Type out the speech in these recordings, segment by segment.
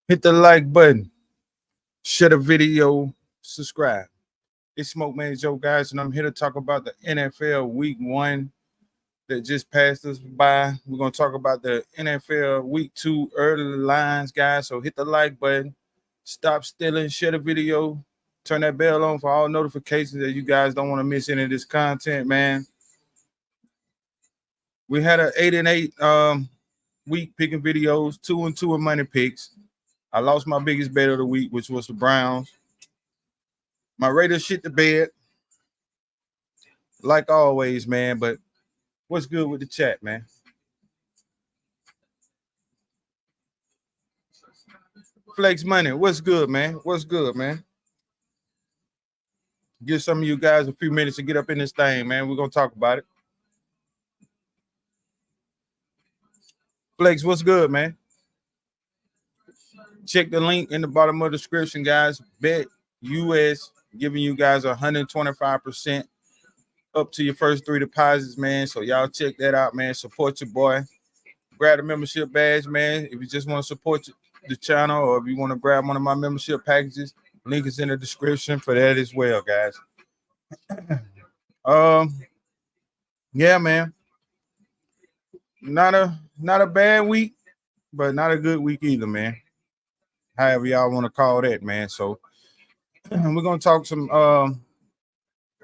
Hit the like button, share the video, subscribe. It's Smoke Man Joe, guys, and I'm here to talk about the NFL Week 1 that just passed us by. We're going to talk about the NFL Week 2 early lines, guys. So hit the like button, stop stealing, share the video, turn that bell on for all notifications that you guys don't want to miss any of this content, man. We had an 8-8 week picking videos, 2-2 in money picks. I lost my biggest bet of the week, which was the Browns. My Raiders shit the bed, like always, man. But what's good with the chat, man? Flex Money, what's good, man? What's good, man? Give some of you guys a few minutes to get up in this thing, man. We're going to talk about it. Flex, what's good, man? Check the link in the bottom of the description, guys. Bet US giving you guys 125% up to your first 3 deposits, man. So y'all check that out, man. Support your boy. Grab the membership badge, man. If you just want to support the channel, or if you want to grab one of my membership packages, link is in the description for that as well, guys. Yeah, man. Not a bad week, but not a good week either, man. However y'all want to call that, man. So we're gonna talk some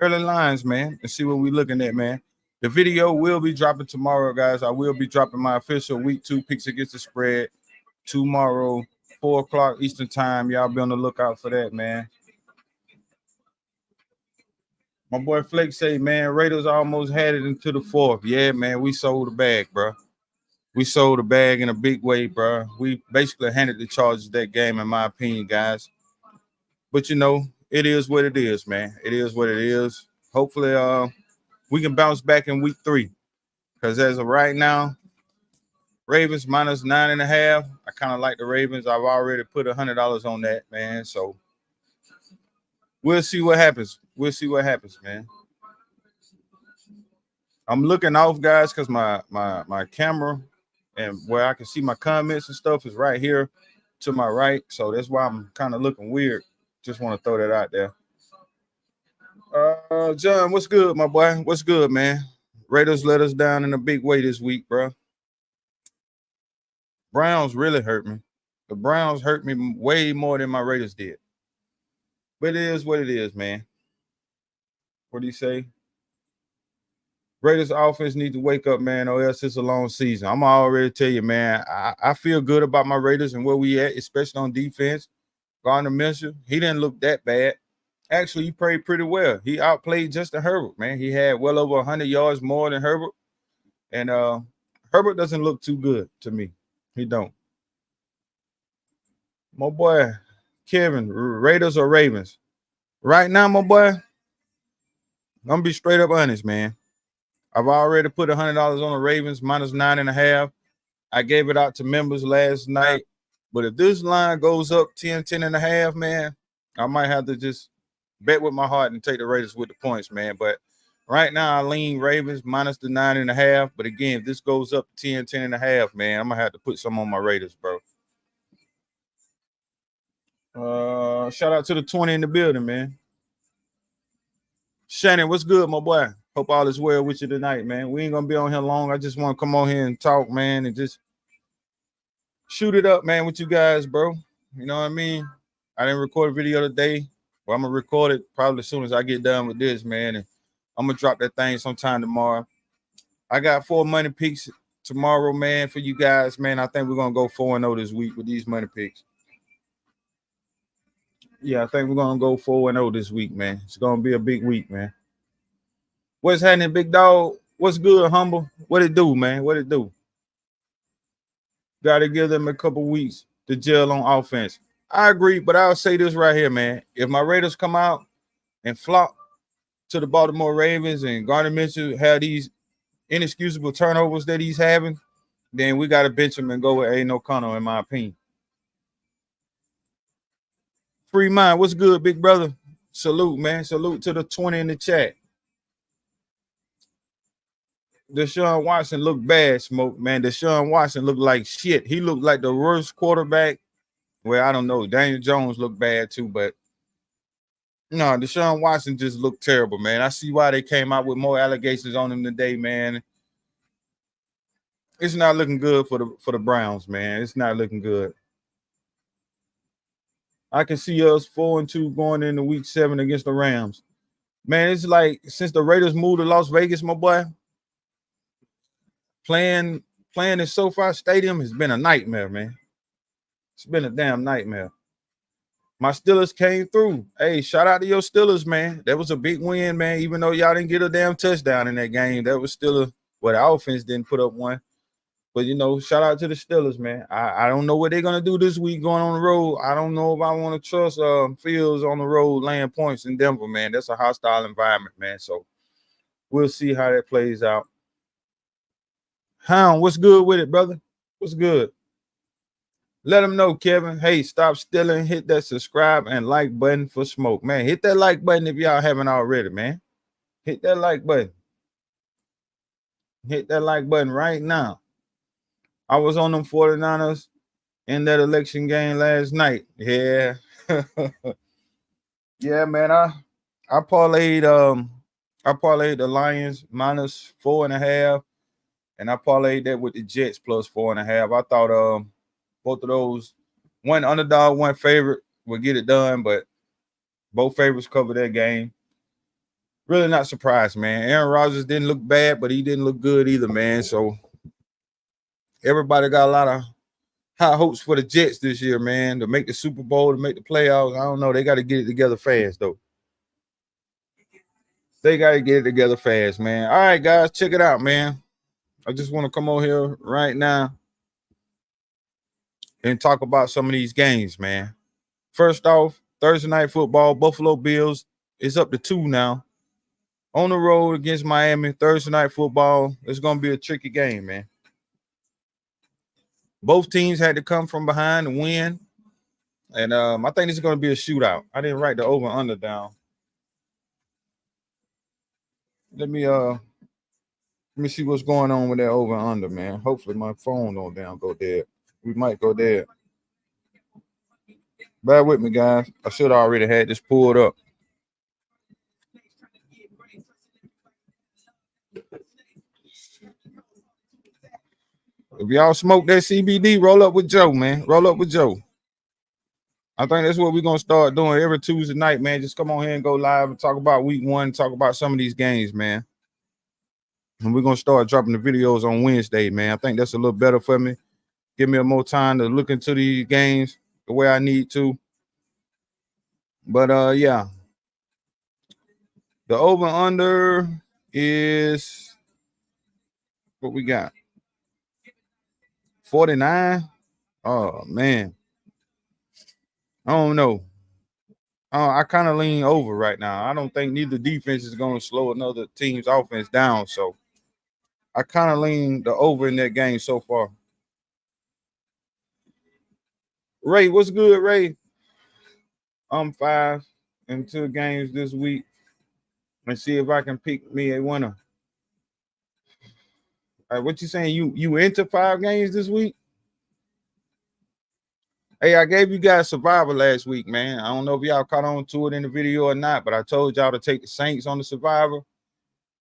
early lines, man, and see what we're looking at, man. The video will be dropping tomorrow, guys. I will be dropping my official week 2 picks against the spread tomorrow, 4 o'clock Eastern time. Y'all be on the lookout for that, man. My boy Flake say, man, Raiders almost had it into the 4th. Yeah, man, we sold the bag, bro. We sold the bag in a big way, bro. We basically handed the Chargers that game, in my opinion, guys. But, you know, it is what it is, man. It is what it is. Hopefully we can bounce back in week 3. Because as of right now, Ravens minus 9.5. I kind of like the Ravens. I've already put $100 on that, man. So we'll see what happens. We'll see what happens, man. I'm looking off, guys, because my camera and where I can see my comments and stuff is right here to my right. So that's why I'm kind of looking weird. Just want to throw that out there. John, what's good, my boy? What's good, man? Raiders let us down in a big way this week, bro. Browns really hurt me. The Browns hurt me way more than my Raiders did. But it is what it is, man. What do you say? Raiders offense need to wake up, man, or else it's a long season. I'm already tell you, man, I feel good about my Raiders and where we at, especially on defense. Gardner Minshew, he didn't look that bad. Actually, he played pretty well. He outplayed Justin Herbert, man. He had well over 100 yards more than Herbert. And Herbert doesn't look too good to me. He don't. My boy, Kevin, Raiders or Ravens? Right now, my boy, I'm going to be straight up honest, man. I've already put $100 on the Ravens, minus 9.5. I gave it out to members last night. But if this line goes up 10.5, man, I might have to just bet with my heart and take the Raiders with the points, man. But right now, I lean Ravens minus the 9.5. But again, if this goes up 10.5, man, I'm going to have to put some on my Raiders, bro. Shout out to the 20 in the building, man. Shannon, what's good, my boy? Hope all is well with you tonight, man. We ain't gonna be on here long. I just want to come on here and talk, man, and just shoot it up, man, with you guys, bro. You know what I mean? I didn't record a video today, but I'm gonna record it probably as soon as I get done with this, man. And I'm gonna drop that thing sometime tomorrow. I got 4 money picks tomorrow, man, for you guys, man. I think we're gonna go 4-0 this week with these money picks. Yeah, I think we're gonna go 4-0 this week, man. It's gonna be a big week, man. What's happening, big dog? What's good, humble? What it do, man? What it do? Got to give them a couple weeks to gel on offense. I agree, but I'll say this right here, man. If my Raiders come out and flop to the Baltimore Ravens and Gardner Minshew have these inexcusable turnovers that he's having, then we got to bench him and go with Aiden O'Connell, in my opinion. Free mind, what's good, big brother? Salute, man. Salute to the 20 in the chat. Deshaun Watson looked bad, Smoke, man. Deshaun Watson looked like shit. He looked like the worst quarterback Well, I don't know. Daniel Jones looked bad too, but no, Deshaun Watson just looked terrible, man. I see why they came out with more allegations on him today, man. It's not looking good for the Browns, man. It's not looking good. I can see us 4-2 going into week 7 against the Rams. Man, it's like since the Raiders moved to Las Vegas, my boy, playing in SoFi Stadium has been a nightmare, man. It's been a damn nightmare. My Steelers came through. Hey, shout out to your Steelers, man. That was a big win, man. Even though y'all didn't get a damn touchdown in that game, that was still the offense didn't put up one. But, shout out to the Steelers, man. I don't know what they're going to do this week going on the road. I don't know if I want to trust Fields on the road laying points in Denver, man. That's a hostile environment, man. So we'll see how that plays out. Hound, what's good with it, brother? What's good? Let them know, Kevin. Hey, stop stealing. Hit that subscribe and like button for smoke, man. Hit that like button if y'all haven't already, man. Hit that like button. Hit that like button right now. I was on them 49ers in that election game last night. Yeah. Yeah, man. I parlayed the Lions minus 4.5, and I parlayed that with the Jets plus 4.5. I thought both of those, one underdog, one favorite, would get it done, but both favorites covered that game. Really not surprised, man. Aaron Rodgers didn't look bad, but he didn't look good either, man. So everybody got a lot of high hopes for the Jets this year, man, to make the Super Bowl, to make the playoffs. I don't know. They got to get it together fast, though. They got to get it together fast, man. All right, guys, check it out, man. I just want to come over here right now and talk about some of these games, man. First off, Thursday night football, Buffalo Bills is up to 2 now. On the road against Miami, Thursday night football. It's going to be a tricky game, man. Both teams had to come from behind to win. And I think this is going to be a shootout. I didn't write the over and under down. Let me see what's going on with that over and under, man. Hopefully my phone don't go dead. We might go dead. Bear with me, guys. I should have already had this pulled up. If y'all smoke that CBD, roll up with Joe, man. Roll up with Joe. I think that's what we're going to start doing every Tuesday night, man. Just come on here and go live and talk about week 1, talk about some of these games, man. And we're going to start dropping the videos on Wednesday, man. I think that's a little better for me. Give me more time to look into these games the way I need to. But, yeah. The over-under is what we got. 49. Oh, man. I don't know. I kind of lean over right now. I don't think neither defense is going to slow another team's offense down. So I kind of lean the over in that game so far. Ray, what's good, Ray? I'm 5 in 2 games this week and see if I can pick me a winner. All right, what you saying? You into 5 games this week? Hey, I gave you guys Survivor last week, man. I don't know if y'all caught on to it in the video or not, but I told y'all to take the Saints on the Survivor.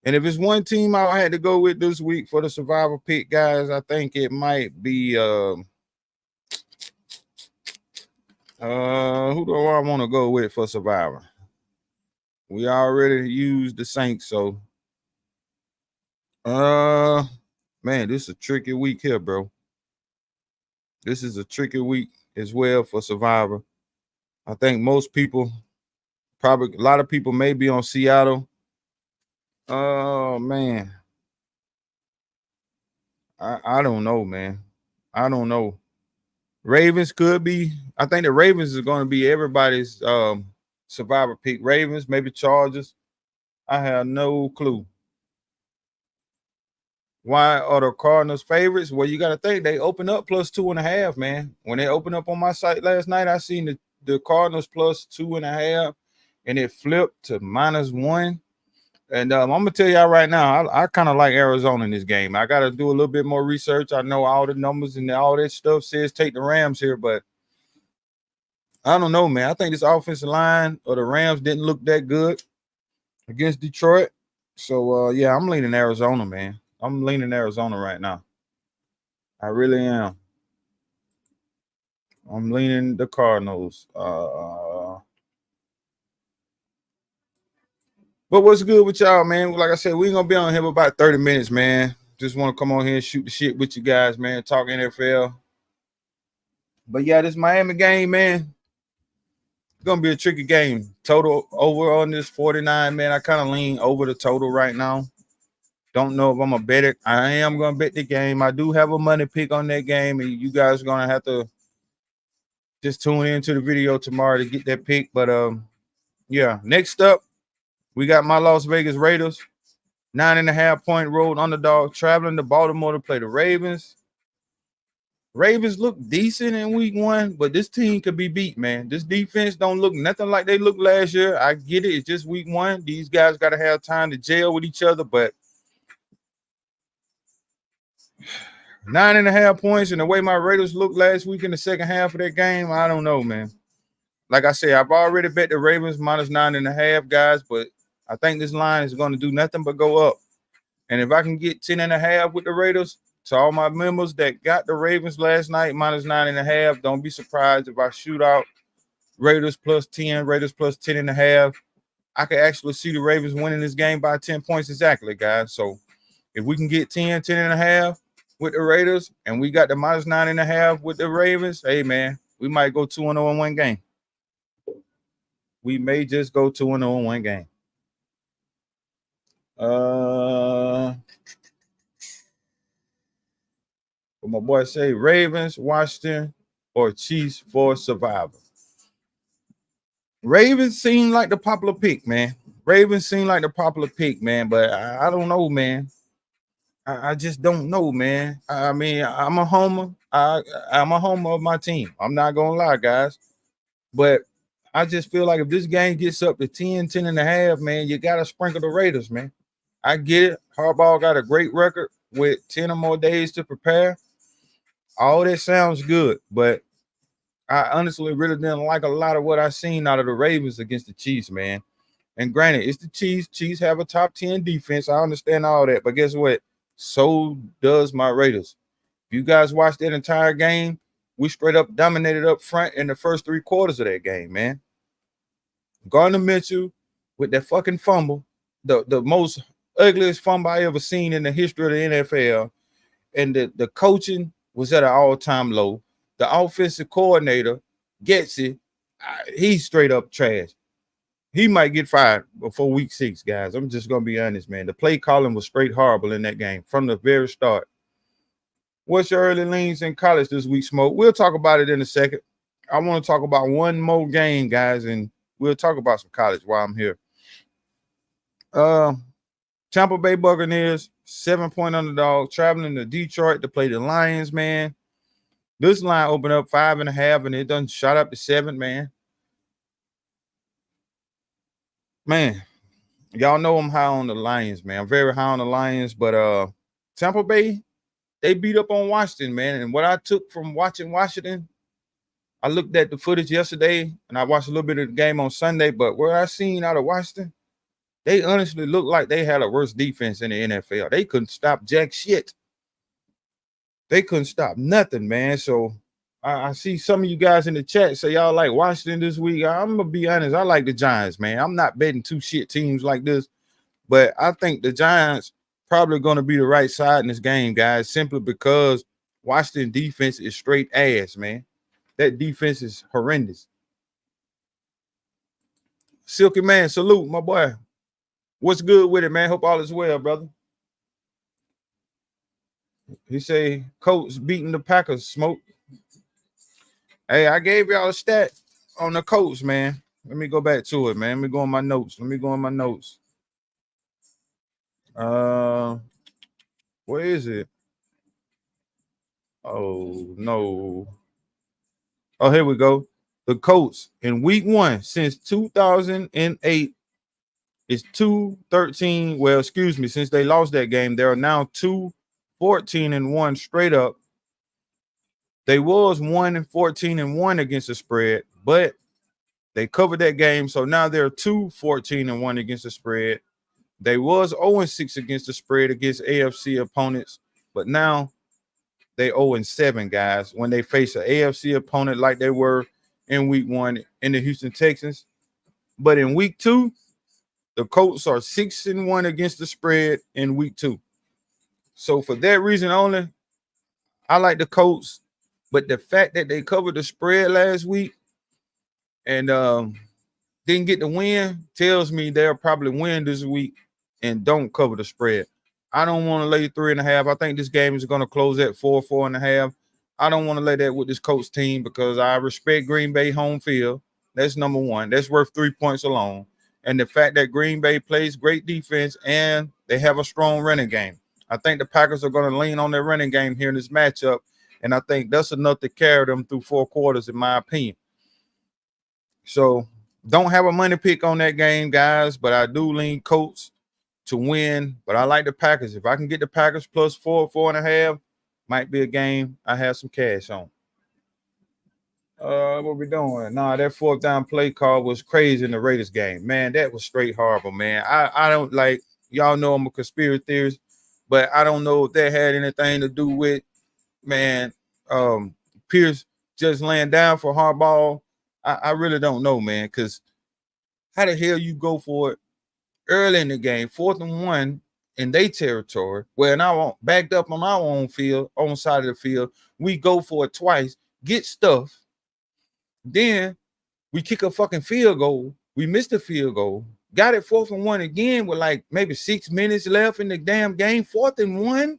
And if it's one team I had to go with this week for the Survivor pick, guys, I think it might be who do I want to go with for Survivor? We already used the Saints, so man, this is a tricky week here, bro. This is a tricky week as well for Survivor. I think most people, probably a lot of people may be on Seattle. Oh, man. I don't know, man. I don't know. Ravens could be. I think the Ravens is going to be everybody's Survivor pick. Ravens, maybe Chargers. I have no clue. Why are the Cardinals favorites? Well, you got to think they open up plus 2.5, man. When they opened up on my site last night, I seen the Cardinals plus 2.5, and it flipped to -1. And I'm gonna tell y'all right now, I kind of like Arizona in this game. I got to do a little bit more research. I know all the numbers and all that stuff says take the Rams here, but I don't know, man. I think this offensive line or the Rams didn't look that good against Detroit. So yeah, I'm leaning Arizona, man. I'm leaning Arizona right now. I really am. I'm leaning the Cardinals. But what's good with y'all, man? Like I said, we ain't gonna be on here for about 30 minutes, man. Just want to come on here and shoot the shit with you guys, man. Talk NFL. But yeah, this Miami game, man, it's gonna be a tricky game. Total over on this 49, man. I kind of lean over the total right now. Don't know if I'm gonna bet it. I am gonna bet the game. I do have a money pick on that game, and you guys are gonna have to just tune into the video tomorrow to get that pick. But yeah. Next up, we got my Las Vegas Raiders, 9.5-point road underdog, traveling to Baltimore to play the Ravens. Ravens look decent in week 1, but this team could be beat, man. This defense don't look nothing like they looked last year. I get it. It's just week 1. These guys got to have time to gel with each other, but 9.5 points and the way my Raiders looked last week in the second half of that game, I don't know, man. Like I said, I've already bet the Ravens minus 9.5, guys, but I think this line is going to do nothing but go up. And if I can get 10.5 with the Raiders, to all my members that got the Ravens last night minus 9.5, don't be surprised if I shoot out Raiders plus 10, Raiders plus 10.5. I could actually see the Ravens winning this game by 10 points exactly, guys. So if we can get 10.5 with the Raiders, and we got the minus 9.5 with the Ravens, hey, man, we might go 2-0 in one game. We may just go 2-0 in one game. What my boy say, Ravens, Washington, or Chiefs for survival. Ravens seem like the popular pick, man. Ravens seem like the popular pick, man, but I don't know, man. I just don't know, man. I mean, I'm a homer. I'm a homer of my team. I'm not gonna lie, guys. But I just feel like if this game gets up to 10.5, man, you gotta sprinkle the Raiders, man. I get it. Harbaugh got a great record with 10 or more days to prepare. All that sounds good, but I honestly really didn't like a lot of what I seen out of the Ravens against the Chiefs, man. And granted, it's the Chiefs. Chiefs have a top 10 defense. I understand all that, but guess what? So does my Raiders. If you guys watched that entire game, we straight up dominated up front in the first 3 quarters of that game, man. Gardner Mitchell with that fucking fumble, the most ugliest fumble I ever seen in the history of the NFL. And the coaching was at an all-time low. The offensive coordinator gets it. He's straight up trash. He might get fired before week 6, guys. I'm just going to be honest, man. The play calling was straight horrible in that game from the very start. What's your early leans in college this week, Smoke? We'll talk about it in a second. I want to talk about one more game, guys, and we'll talk about some college while I'm here. Tampa Bay Buccaneers, 7-point underdog, traveling to Detroit to play the Lions, man. This line opened up 5.5, and it done shot up to 7, man. Man, y'all know I'm high on the Lions, man. I'm very high on the Lions, but Tampa Bay, they beat up on Washington, man. And what I took from watching Washington, I looked at the footage yesterday, and I watched a little bit of the game on Sunday, but what I seen out of Washington, they honestly looked like they had a worse defense in the NFL. They couldn't stop jack shit. They couldn't stop nothing, man. So I see some of you guys in the chat say y'all like Washington this week. I'm gonna be honest, I like the Giants, man. I'm not betting 2 shit teams like this, but I think the Giants probably gonna be the right side in this game, guys, simply because Washington defense is straight ass, man. That defense is horrendous. Silky man, salute, my boy. What's good with it, man? Hope all is well, brother. He say Colts beating the Packers, Smoke. Hey, I gave y'all a stat on the Colts, man. Let me go back to it, man. Let me go in my notes. Where is it? Oh, no. Oh, here we go. The Colts in week 1 since 2008 is 2-13. Well, excuse me, since they lost that game, they are now 2-14-1 straight up. They was 1-14-1 against the spread, but they covered that game. So now they're 2-14-1 against the spread. They was 0-6 against the spread against AFC opponents, but now they 0-7, guys, when they face an AFC opponent like they were in week 1 in the Houston Texans. But in week 2, the Colts are 6-1 against the spread in week 2. So for that reason only, I like the Colts. But the fact that they covered the spread last week and didn't get the win tells me they'll probably win this week and don't cover the spread. I don't want to lay 3.5. I think this game is going to close at 4.5. I don't want to lay that with this Colts team because I respect Green Bay home field. That's number one. That's worth 3 points alone. And the fact that Green Bay plays great defense and they have a strong running game. I think the Packers are going to lean on their running game here in this matchup. And I think that's enough to carry them through 4 quarters, in my opinion. So don't have a money pick on that game, guys, but I do lean Colts to win. But I like the Packers. If I can get the Packers plus 4.5, might be a game I have some cash on. What we doing? Nah, that 4th down play call was crazy in the Raiders game. Man, that was straight horrible, man. I don't like, y'all know I'm a conspiracy theorist, but I don't know if that had anything to do with, man, Pierce just laying down for Harbaugh. I really don't know, man, because how the hell you go for it early in the game, 4th and 1 in their territory, where now backed up on our own field, on side of the field, we go for it twice, get stuff. Then we kick a fucking field goal. We missed the field goal. Got it 4th and 1 again with like maybe 6 minutes left in the damn game, 4th and 1,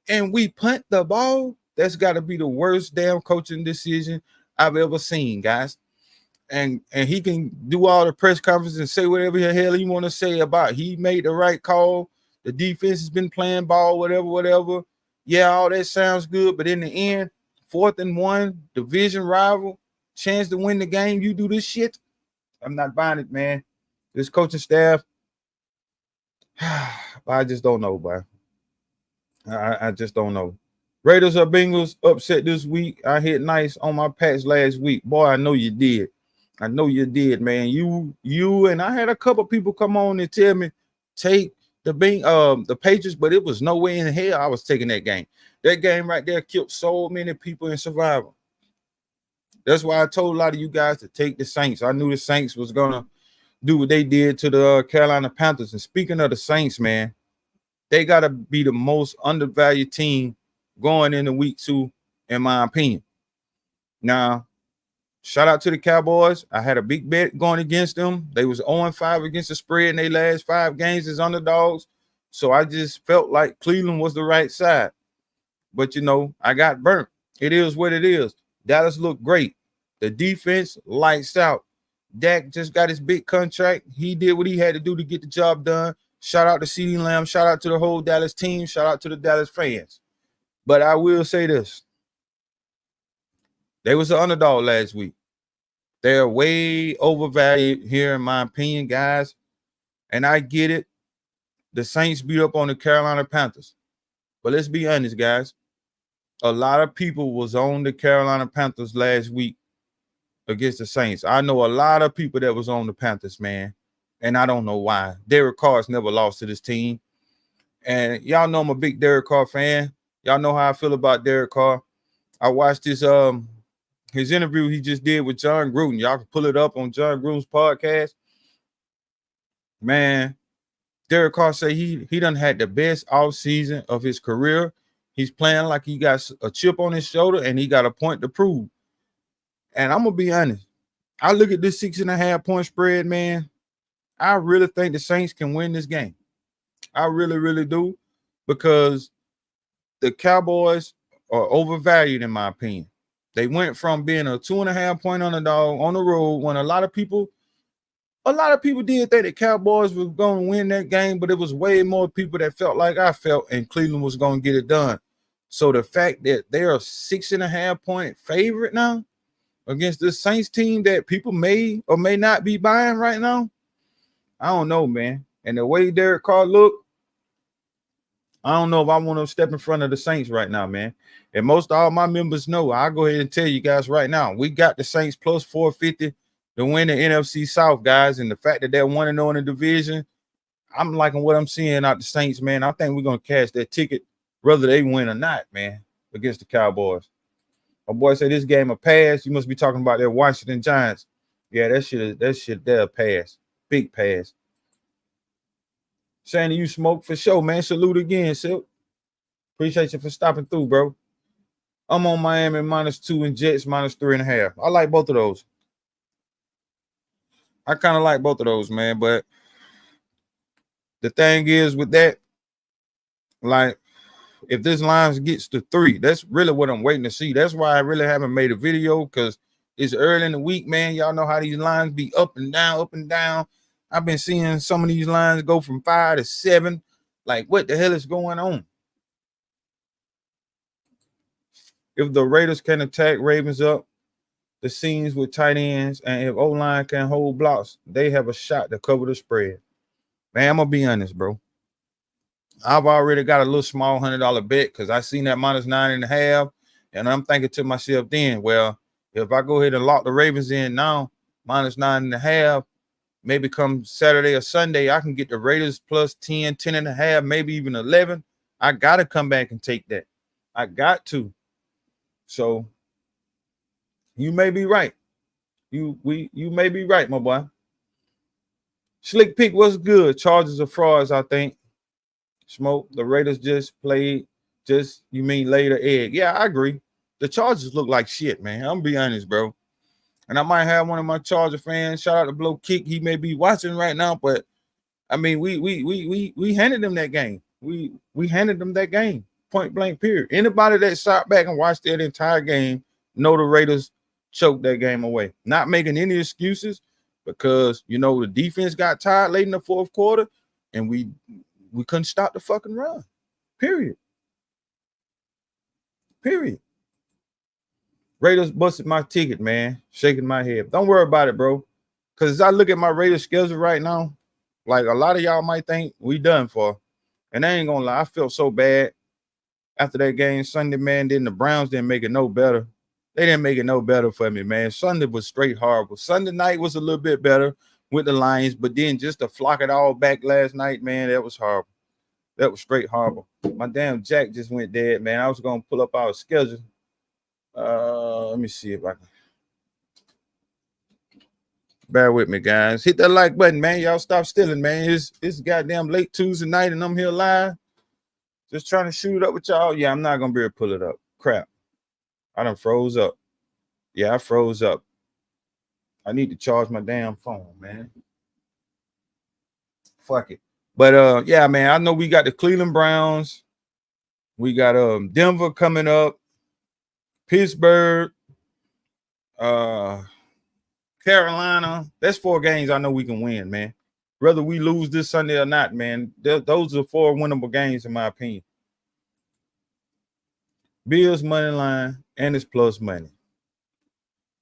and we punt the ball. That's got to be the worst damn coaching decision I've ever seen, guys. And he can do all the press conferences and say whatever the hell he want to say about he made the right call. The defense has been playing ball, whatever. Yeah, all that sounds good, but in the end, 4th and 1, division rival, chance to win the game, you do this shit. I'm not buying it, man. This coaching staff, I just don't know, bro. I just don't know. Raiders or Bengals upset this week. I hit nice on my patch last week. Boy, I know you did. I know you did, man. You and I had a couple people come on and tell me take the Patriots, but it was no way in hell I was taking that game. That game right there killed so many people in survival. That's why I told a lot of you guys to take the Saints. I knew the Saints was gonna do what they did to the Carolina Panthers. And speaking of the Saints, man, they gotta be the most undervalued team going into week 2, in my opinion. Now, shout out to the Cowboys. I had a big bet going against them. They was 0-5 against the spread in their last 5 games as underdogs. So I just felt like Cleveland was the right side. But, you know, I got burnt. It is what it is. Dallas looked great. The defense lights out. Dak just got his big contract. He did what he had to do to get the job done. Shout out to CeeDee Lamb. Shout out to the whole Dallas team. Shout out to the Dallas fans. But I will say this. They was an underdog last week. They're way overvalued here, in my opinion, guys. And I get it. The Saints beat up on the Carolina Panthers. But let's be honest, guys. A lot of people was on the Carolina Panthers last week against the Saints. I know a lot of people that was on the Panthers, man. And I don't know why. Derek Carr's never lost to this team. And y'all know I'm a big Derek Carr fan. Y'all know how I feel about Derek Carr. I watched his interview he just did with John Gruden. Y'all can pull it up on John Gruden's podcast. Man, Derek Carr say he done had the best offseason of his career. He's playing like he got a chip on his shoulder and he got a point to prove. And I'm going to be honest. I look at this 6.5 point spread, man. I really think the Saints can win this game. I really, really do, because the Cowboys are overvalued, in my opinion. They went from being a 2.5 point underdog on the road when a lot of people did think the Cowboys were going to win that game, but it was way more people that felt like I felt, and Cleveland was going to get it done. So the fact that they are 6.5 point favorite now against this Saints team that people may or may not be buying right now, I don't know, man. And the way Derek Carr looked, I don't know if I want to step in front of the Saints right now, man. And most all my members know. I'll go ahead and tell you guys right now. We got the Saints plus 450 to win the NFC South, guys. And the fact that they're 1-0 in the division, I'm liking what I'm seeing out the Saints, man. I think we're gonna cash that ticket, whether they win or not, man, against the Cowboys. My boy said this game a pass. You must be talking about that Washington Giants. Yeah, that shit, they'll pass. Big pass. Saying you smoke for sure, man. Salute again, Silk. Appreciate you for stopping through, bro. I'm on Miami -2 and Jets -3.5. I like both of those. I kind of like both of those, man. But the thing is with that, like, if this line gets to 3, that's really what I'm waiting to see. That's why I really haven't made a video, because it's early in the week, man. Y'all know how these lines be up and down, up and down. I've been seeing some of these lines go from 5 to 7. Like, what the hell is going on? If the Raiders can attack Ravens up the seams with tight ends, and if O-line can hold blocks, they have a shot to cover the spread. Man, I'm going to be honest, bro. I've already got a little small $100 bet because I seen that -9.5, and I'm thinking to myself then, well, if I go ahead and lock the Ravens in now, -9.5, maybe come Saturday or Sunday, I can get the Raiders plus 10, 10.5, maybe even 11. I got to come back and take that. I got to. So you may be right. You may be right, my boy. Slick Pick, what's good? Chargers are frauds, I think. Smoke, the Raiders just played, you mean laid an egg. Yeah, I agree. The Chargers look like shit, man. I'm gonna be honest, bro. And I might have one of my Charger fans. Shout out to Blow Kick. He may be watching right now, but I mean, we handed them that game. We handed them that game. Point blank, period. Anybody that sat back and watched that entire game know the Raiders choked that game away. Not making any excuses, because you know the defense got tired late in the fourth quarter, and we couldn't stop the fucking run. Period. Raiders busted my ticket, man. Shaking my head. Don't worry about it, bro. Because as I look at my Raiders schedule right now, like a lot of y'all might think we done for. And I ain't gonna lie, I felt so bad after that game Sunday, man. Then the Browns didn't make it no better. They didn't make it no better for me, man. Sunday was straight horrible. Sunday night was a little bit better with the Lions, but then just to flock it all back last night, man, that was horrible. That was straight horrible. My damn jack just went dead, man. I was gonna pull up our schedule. Let me see if I can. Bear with me, guys. Hit that like button, man. Y'all stop stealing, man. It's goddamn late Tuesday night, and I'm here live. Just trying to shoot it up with y'all. Yeah, I'm not gonna be able to pull it up. Crap. I done froze up. Yeah, I froze up. I need to charge my damn phone, man. Fuck it. But yeah, man, I know we got the Cleveland Browns. We got Denver coming up, Pittsburgh, Carolina. That's 4 games I know we can win, man. Whether we lose this Sunday or not, man, those are 4 winnable games in my opinion. Bills money line and it's plus money.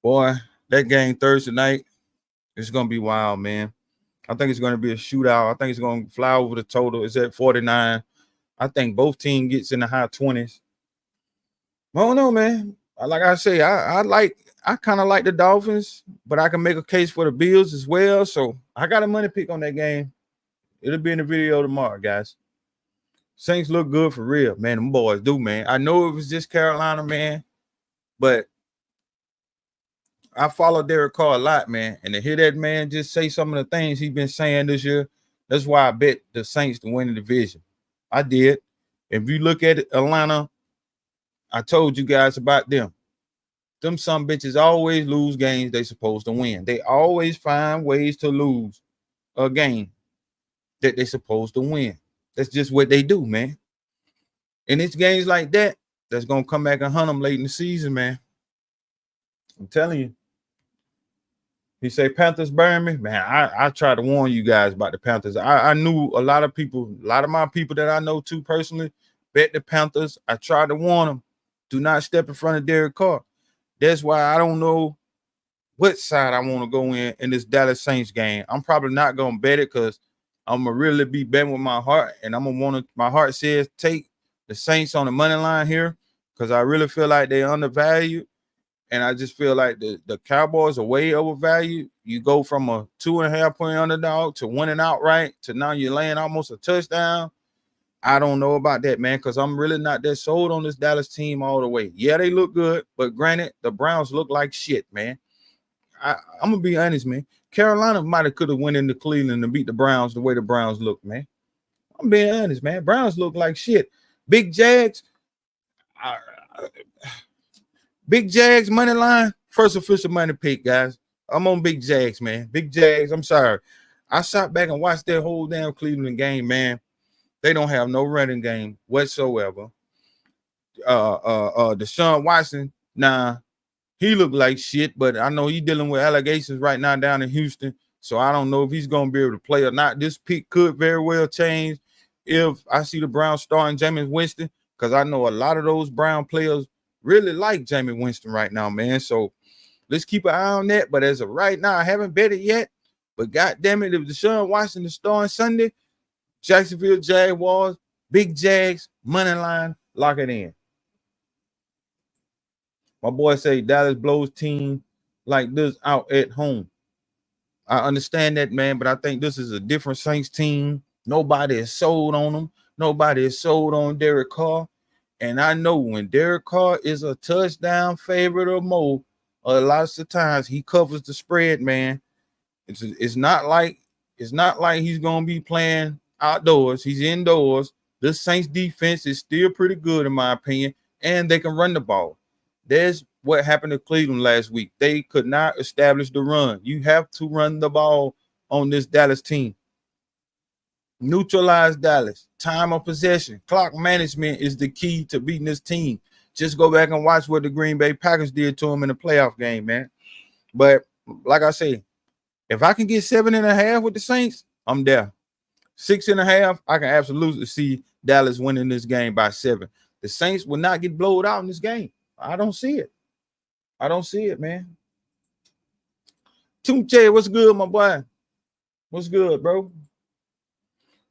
Boy, that game Thursday night, it's gonna be wild, man. I think it's gonna be a shootout. I think it's gonna fly over the total. It's at 49. I think both teams gets in the high 20s. I don't know, man. Like I say, I kind of like the Dolphins, but I can make a case for the Bills as well. So I got a money pick on that game. It'll be in the video tomorrow, guys. Saints look good for real, man. Them boys do, man. I know it was just Carolina, man, but I follow Derek Carr a lot, man. And to hear that man just say some of the things he's been saying this year, that's why I bet the Saints to win the division. I did. If you look at Atlanta, I told you guys about them. Them some bitches always lose games they supposed to win. They always find ways to lose a game that they supposed to win. That's just what they do, man. And it's games like that that's going to come back and hunt them late in the season, man. I'm telling you. He say Panthers burn me. Man, I try to warn you guys about the Panthers. I knew a lot of people, a lot of my people that I know too personally, bet the Panthers. I tried to warn them. Do not step in front of Derek Carr. That's why I don't know what side I want to go in this Dallas Saints game. I'm probably not going to bet it because I'm gonna really be betting with my heart, and I'm gonna want to. My heart says take the Saints on the money line here because I really feel like they're undervalued, and I just feel like the Cowboys are way overvalued. You go from a 2.5 point underdog to winning outright to now you're laying almost a touchdown. I don't know about that, man, because I'm really not that sold on this Dallas team all the way. Yeah, they look good, but granted, the Browns look like shit, man. I'm gonna be honest, man. Carolina might have could have went into Cleveland and beat the Browns the way the Browns look, man. I'm being honest, man. Browns look like shit. Big Jags, Big Jags money line, first official money pick, guys. I'm on Big Jags, man. Big Jags. I'm sorry. I sat back and watched that whole damn Cleveland game, man. They don't have no running game whatsoever. Deshaun Watson, he looked like shit, but I know he's dealing with allegations right now down in Houston. So I don't know if he's going to be able to play or not. This pick could very well change if I see the Browns starting Jameis Winston, because I know a lot of those Brown players really like Jameis Winston right now, man. So let's keep an eye on that. But as of right now, I haven't bet it yet. But God damn it, if Deshaun Watson is starting Sunday, Jacksonville Jaguars, Big Jags, money line, lock it in. My boy say Dallas blows team like this out at home. I understand that, man, but I think this is a different Saints team. Nobody is sold on them. Nobody is sold on Derek Carr. And I know when Derek Carr is a touchdown favorite or more, a lot of times he covers the spread, man. It's not like he's gonna be playing outdoors. He's indoors. This Saints defense is still pretty good, in my opinion, and they can run the ball. There's what happened to Cleveland last week. They could not establish the run. You have to run the ball on this Dallas team. Neutralize Dallas. Time of possession. Clock management is the key to beating this team. Just go back and watch what the Green Bay Packers did to them in the playoff game, man. But like I say, if I can get 7.5 with the Saints, I'm there. 6.5, I can absolutely see Dallas winning this game by 7. The Saints will not get blowed out in this game. I don't see it. I don't see it, man. Tunche, what's good, my boy? What's good, bro?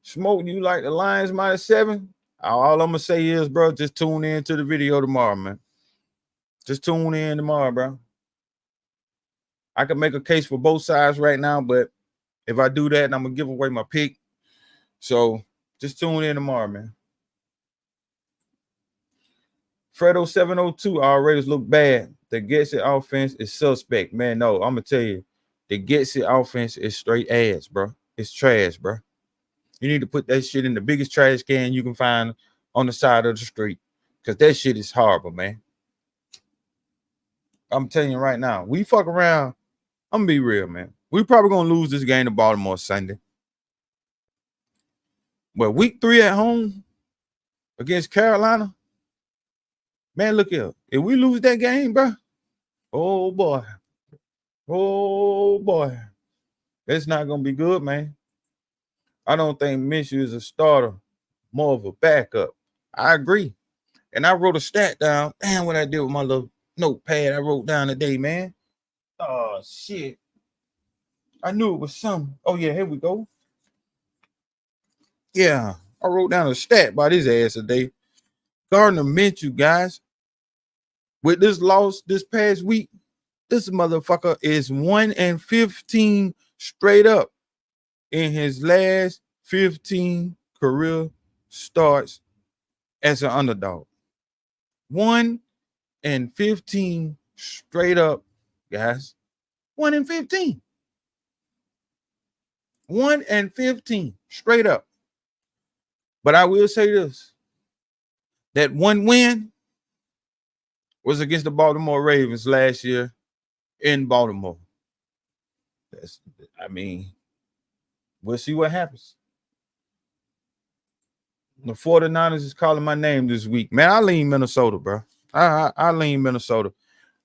Smoke, you like the Lions -7? All I'm gonna say is, bro, just tune in to the video tomorrow, man. Just tune in tomorrow, bro. I can make a case for both sides right now, but if I do that, I'm gonna give away my pick. So just tune in tomorrow, man. Fredo 702, our Raiders look bad. The Getsit offense is suspect. Man, no, I'm going to tell you, the Getsit offense is straight ass, bro. It's trash, bro. You need to put that shit in the biggest trash can you can find on the side of the street, because that shit is horrible, man. I'm telling you right now, we fuck around. I'm going to be real, man. We probably going to lose this game to Baltimore Sunday. But week 3 at home against Carolina, man, look here. If we lose that game, bro, oh, boy. Oh, boy. It's not going to be good, man. I don't think Minshew is a starter, more of a backup. I agree. And I wrote a stat down. Damn, what I did with my little notepad I wrote down today, man. Oh, shit. I knew it was something. Oh, yeah, here we go. Yeah, I wrote down a stat by his ass today. Gardner Minshew, guys, with this loss this past week, this motherfucker is 1-15 straight up in his last 15 career starts as an underdog. 1-15 straight up, guys. 1-15. 1-15 straight up. But I will say this, that one win was against the Baltimore Ravens last year in Baltimore. We'll see what happens. The 49ers is calling my name this week. Man, I lean Minnesota, bro. I lean Minnesota.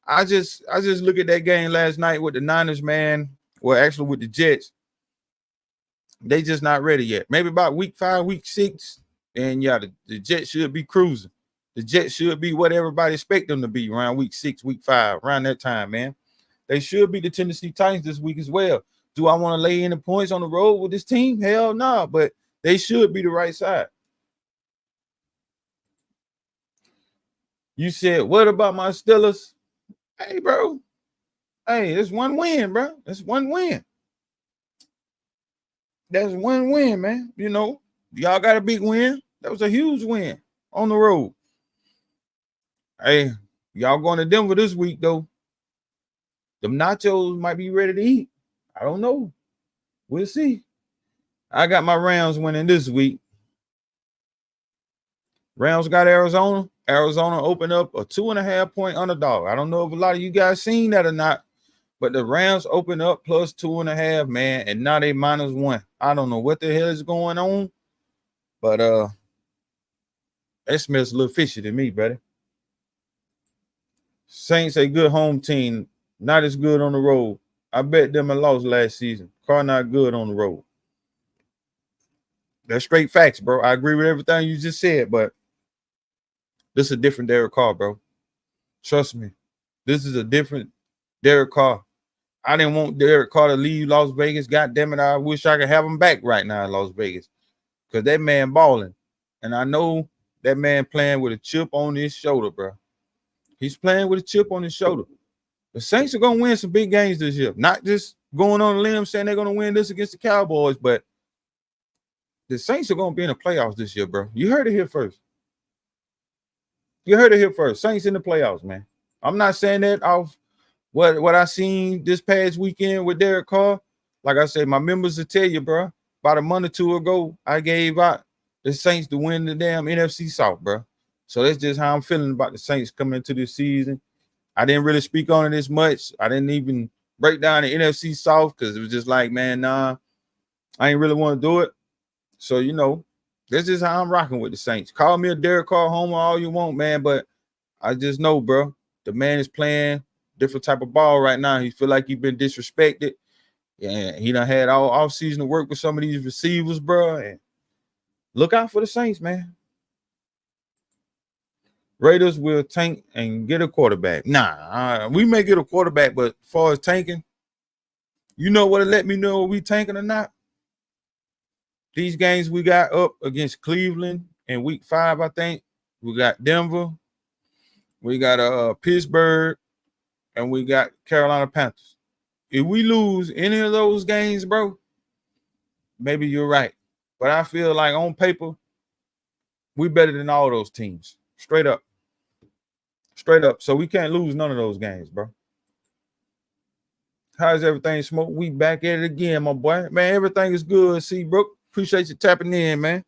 I just look at that game last night with the Niners, man. Well, actually with the Jets. They just not ready yet. Maybe about week 5, week 6. And yeah, the Jets should be cruising. The Jets should be what everybody expect them to be around week 6, week 5, around that time, man. They should be the Tennessee Titans this week as well. Do I want to lay any points on the road with this team? Hell no, nah, but they should be the right side. You said, what about my Steelers? Hey, bro. Hey, it's one win, bro. It's one win. That's one win, man. You know, y'all got a big win. That was a huge win on the road. Hey, y'all going to Denver this week, though. Them nachos might be ready to eat. I don't know. We'll see. I got my Rams winning this week. Rams got Arizona. Arizona opened up a 2.5-point underdog. I don't know if a lot of you guys seen that or not, but the Rams opened up plus 2.5, man, and now they -1. I don't know what the hell is going on, but that smells a little fishy to me, buddy. Saints a good home team, not as good on the road. I bet them and lost last season. Carr not good on the road. That's straight facts, bro. I agree with everything you just said, but this is a different Derek Carr, bro. Trust me. This is a different Derek Carr. I didn't want Derek Carr to leave Las Vegas. God damn it, I wish I could have him back right now in Las Vegas. Because that man balling. And I know that man playing with a chip on his shoulder, bro. He's playing with a chip on his shoulder. The Saints are going to win some big games this year. Not just going on a limb saying they're going to win this against the Cowboys, but the Saints are going to be in the playoffs this year, bro. You heard it here first. You heard it here first. Saints in the playoffs, man. I'm not saying that off what I seen this past weekend with Derek Carr. Like I said, my members will tell you, bro. About a month or two ago, I gave out the Saints to win the damn NFC South, bro. So that's just how I'm feeling about the Saints coming into this season. I didn't really speak on it as much. I didn't even break down the NFC South because it was just like, man, nah, I ain't really want to do it. So, you know, that's just how I'm rocking with the Saints. Call me a Derek Carr homer all you want, man, but I just know, bro, the man is playing different type of ball right now. He feel like he's been disrespected. And he done had all offseason to work with some of these receivers, bro. And look out for the Saints, man. Raiders will tank and get a quarterback. Nah, we may get a quarterback, but as far as tanking, you know what to let me know if we tanking or not? These games we got up against Cleveland in week 5, I think. We got Denver. We got Pittsburgh. And we got Carolina Panthers. If we lose any of those games, bro, maybe you're right. But I feel like on paper, we better than all those teams. Straight up. Straight up. So we can't lose none of those games, bro. How's everything, Smoke? We back at it again, my boy. Man, everything is good. See, Brooke, appreciate you tapping in, man.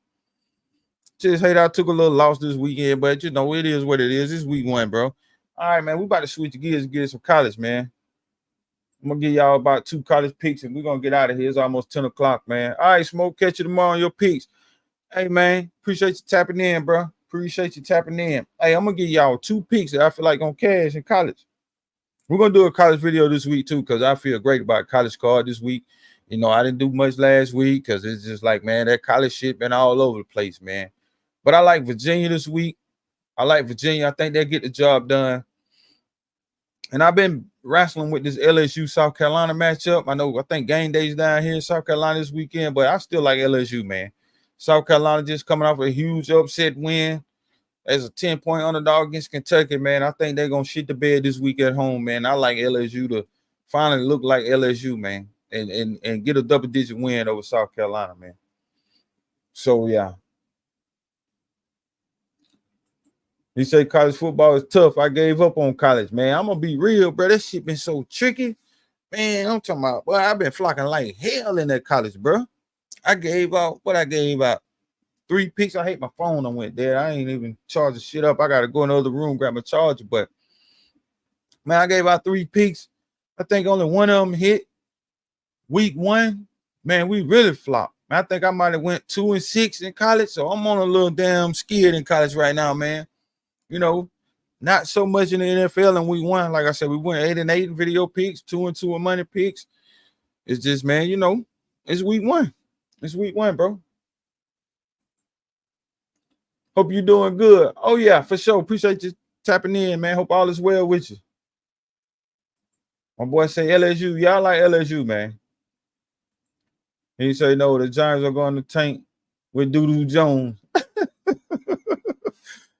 Just hate I took a little loss this weekend, but you know, it is what it is. It's week 1, bro. All right, man. We about to switch gears and get some college, man. I'm gonna give y'all about 2 college picks, and we're gonna get out of here. It's almost 10 o'clock, man. All right, Smoke, catch you tomorrow on your picks. Hey, man, appreciate you tapping in, bro. Appreciate you tapping in. Hey, I'm gonna give y'all 2 picks that I feel like gonna cash in college. We're gonna do a college video this week too, because I feel great about college card this week. You know, I didn't do much last week because it's just like, man, that college shit been all over the place, man. But I like Virginia this week. I like Virginia. I think they'll get the job done. And I've been wrestling with this LSU South Carolina matchup. I think game day's down here in South Carolina this weekend, but I still like LSU, man. South Carolina just coming off a huge upset win as a 10-point underdog against Kentucky, man. I think they're gonna shit the bed this week at home, man. I like LSU to finally look like LSU, man, and get a double-digit win over South Carolina, man. So yeah. He said college football is tough. I gave up on college, man. I'm gonna be real, bro. That shit been so tricky, man. I'm talking about, boy, I've been flocking like hell in that college, bro. I gave out 3 picks. I hate my phone. I went there. I ain't even charging shit up. I gotta go in the other room, grab my charger. But man, I gave out 3 picks. I think only one of them hit. Week 1, man, we really flopped. I think I might have went 2-6 in college. So I'm on a little damn scared in college right now, man. You know, not so much in the NFL in week 1. Like I said, we went 8-8 in video picks, 2-2 in money picks. It's just, man, you know, it's week 1. It's week 1, bro. Hope you're doing good. Oh, yeah, for sure. Appreciate you tapping in, man. Hope all is well with you. My boy say LSU. Y'all like LSU, man. He say no, the Giants are going to tank with Doodoo Jones.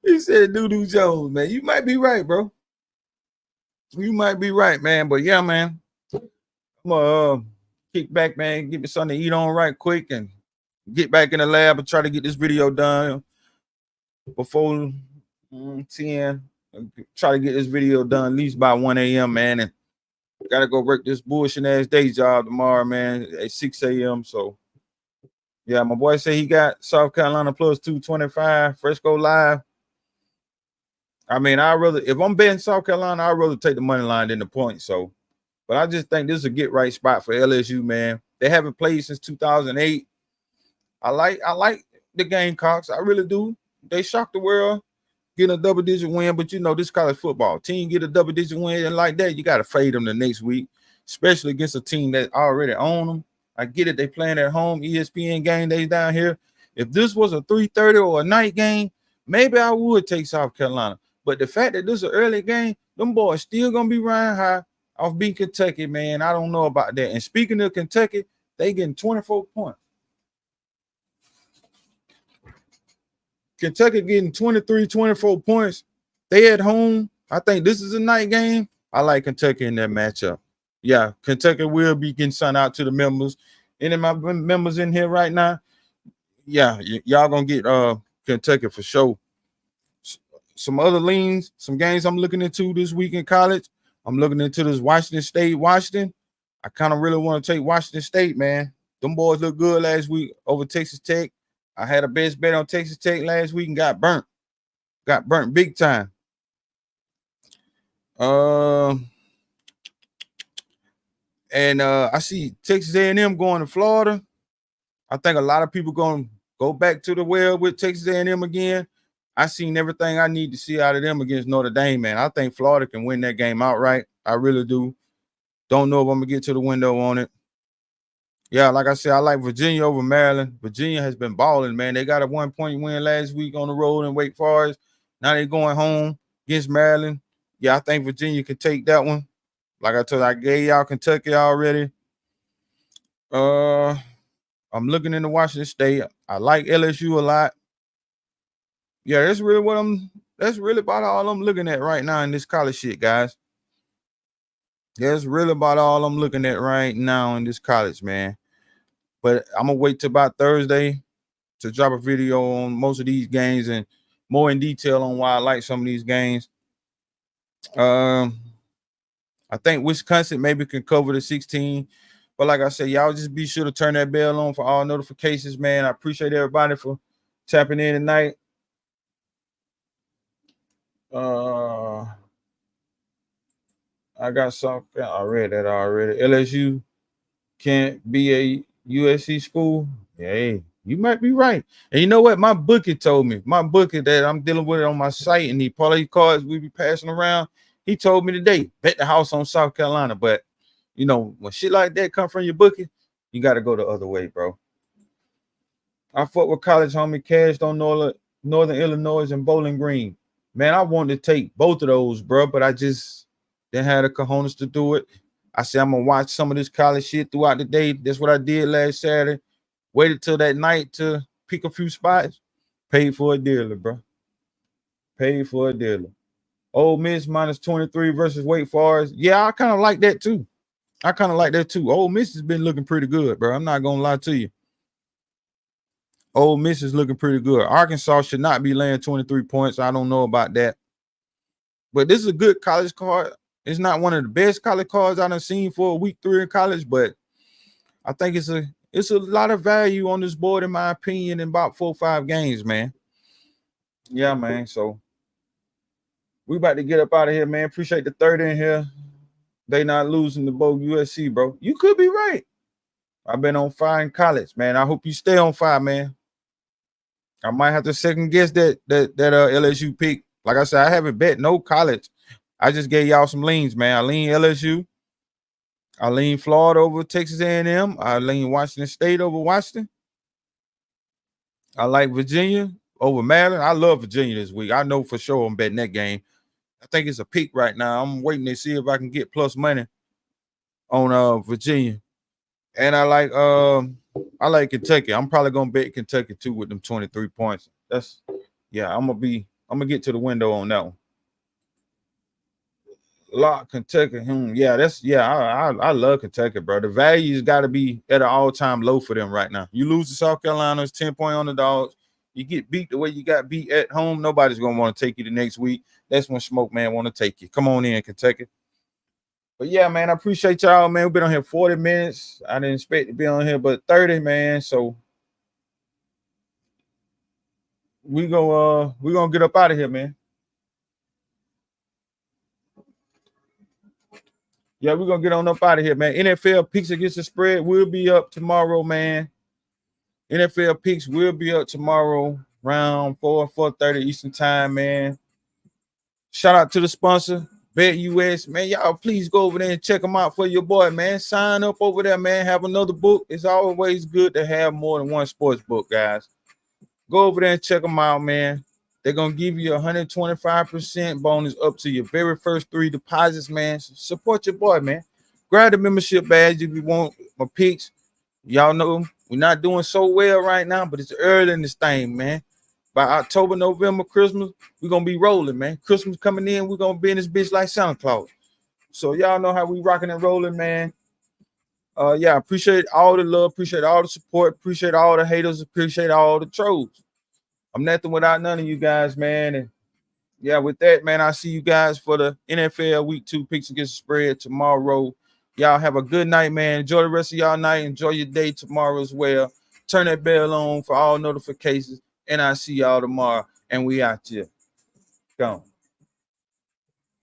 He said Doodoo Jones, man. You might be right, bro. You might be right, man. But yeah, man. I'm gonna kick back, man. Get me something to eat on right quick and get back in the lab and try to get this video done before 10. Try to get this video done at least by 1 a.m., man. And gotta go work this bullshit ass day job tomorrow, man, at 6 a.m. So yeah, my boy said he got South Carolina plus 225, Fresco Live. I mean, if I'm betting South Carolina, I'd rather take the money line than the point. So, but I just think this is a get right spot for LSU, man. They haven't played since 2008. I like the Gamecocks. I really do. They shocked the world getting a double-digit win, but you know, this college football team get a double-digit win and like that, you got to fade them the next week, especially against a team that already own them. I get it. They playing at home, ESPN game days down here. If this was a 3:30 or a night game, maybe I would take South Carolina. But the fact that this is an early game, them boys still going to be riding high off beating Kentucky, man. I don't know about that. And speaking of Kentucky, they getting 24 points. Kentucky getting 23, 24 points. They at home. I think this is a night game. I like Kentucky in that matchup. Yeah, Kentucky will be getting sent out to the members. Any of my members in here right now? Yeah, y'all going to get Kentucky for sure. Some other leans, some games I'm looking into this week in college. I'm looking into this Washington State, Washington. I kind of really want to take Washington State, man. Them boys look good last week over Texas Tech. I had a best bet on Texas Tech last week and got burnt. Got burnt big time. And I see Texas A&M going to Florida. I think a lot of people going to go back to the well with Texas A&M again. I seen everything I need to see out of them against Notre Dame, man. I think Florida can win that game outright. I really do. Don't know if I'm going to get to the window on it. Yeah, like I said, I like Virginia over Maryland. Virginia has been balling, man. They got a 1-point win last week on the road in Wake Forest. Now they're going home against Maryland. Yeah, I think Virginia can take that one. Like I told you, I gave y'all Kentucky already. I'm looking into Washington State. I like LSU a lot. Yeah, that's really about all I'm looking at right now in this college shit, guys. That's really about all I'm looking at right now in this college, man. But I'm gonna wait till about Thursday to drop a video on most of these games and more in detail on why I like some of these games. I think Wisconsin maybe can cover the 16. But like I said, y'all just be sure to turn that bell on for all notifications, man. I appreciate everybody for tapping in tonight. I got something. I read that already. LSU can't be a USC school. Hey, you might be right. And you know what? My bookie told me. My bookie that I'm dealing with it on my site and the parlay cards we be passing around. He told me today, bet the house on South Carolina. But you know, when shit like that come from your bookie, you got to go the other way, bro. I fuck with college homie Cash on Northern Illinois and Bowling Green. Man, I wanted to take both of those, bro, but I just didn't have the cojones to do it. I said I'm gonna watch some of this college shit throughout the day. That's what I did last Saturday. Waited till that night to pick a few spots. Paid for a dealer, bro. Paid for a dealer. Ole Miss minus 23 versus Wake Forest. Yeah, I kind of like that too. Ole Miss has been looking pretty good, bro. I'm not gonna lie to you. Ole Miss is looking pretty good. Arkansas should not be laying 23 points. I don't know about that. But this is a good college card. It's not one of the best college cards I've seen for week 3 in college, but I think it's a lot of value on this board, in my opinion, in about 4 or 5 games, man. Yeah, man. So we about to get up out of here, man. Appreciate the 30 in here. They not losing to both USC, bro. You could be right. I've been on fire in college, man. I hope you stay on fire, man. I might have to second guess that LSU pick. Like I said, I haven't bet no college. I just gave y'all some leans, man. I lean LSU. I lean Florida over Texas A&M. I lean Washington State over Washington. I like Virginia over Maryland. I love Virginia this week. I know for sure I'm betting that game. I think it's a peak right now. I'm waiting to see if I can get plus money on Virginia. And I like I like Kentucky. I'm probably gonna bet Kentucky too with them 23 points. That's I'm gonna get to the window on that one. Lock Kentucky. I love Kentucky, bro. The value's got to be at an all-time low for them right now. You lose to South Carolina, it's 10-point underdogs. You get beat the way you got beat at home, nobody's gonna want to take you the next week. That's when Smoke Man want to take you. Come on in, Kentucky. But yeah, man, I appreciate y'all, man. We've been on here 40 minutes. I didn't expect to be on here, but 30, man. So we're gonna get up out of here, man. Yeah, we're gonna get on up out of here, man. NFL picks against the spread will be up tomorrow, man. NFL picks will be up tomorrow around 4:30 Eastern time, man. Shout out to the sponsor, BetUS, man. Y'all please go over there and check them out for your boy, man. Sign up over there, man. Have another book. It's always good to have more than one sports book, guys. Go over there and check them out, man. They're gonna give you 125% bonus up to your very first 3 deposits, man. So support your boy, man. Grab the membership badge if you want my picks. Y'all know we're not doing so well right now, but it's early in this thing, man. By October, November, Christmas, we're gonna be rolling, man. Christmas coming in, we're gonna be in this bitch like Santa Claus. So y'all know how we rocking and rolling, man. Appreciate all the love, appreciate all the support, appreciate all the haters, appreciate all the trolls. I'm nothing without none of you guys, man. And yeah, with that, man, I'll see you guys for the NFL Week 2 picks against the spread tomorrow. Y'all have a good night, man. Enjoy the rest of y'all night. Enjoy your day tomorrow as well. Turn that bell on for all notifications. And I'll see y'all tomorrow. And we out here. Gone.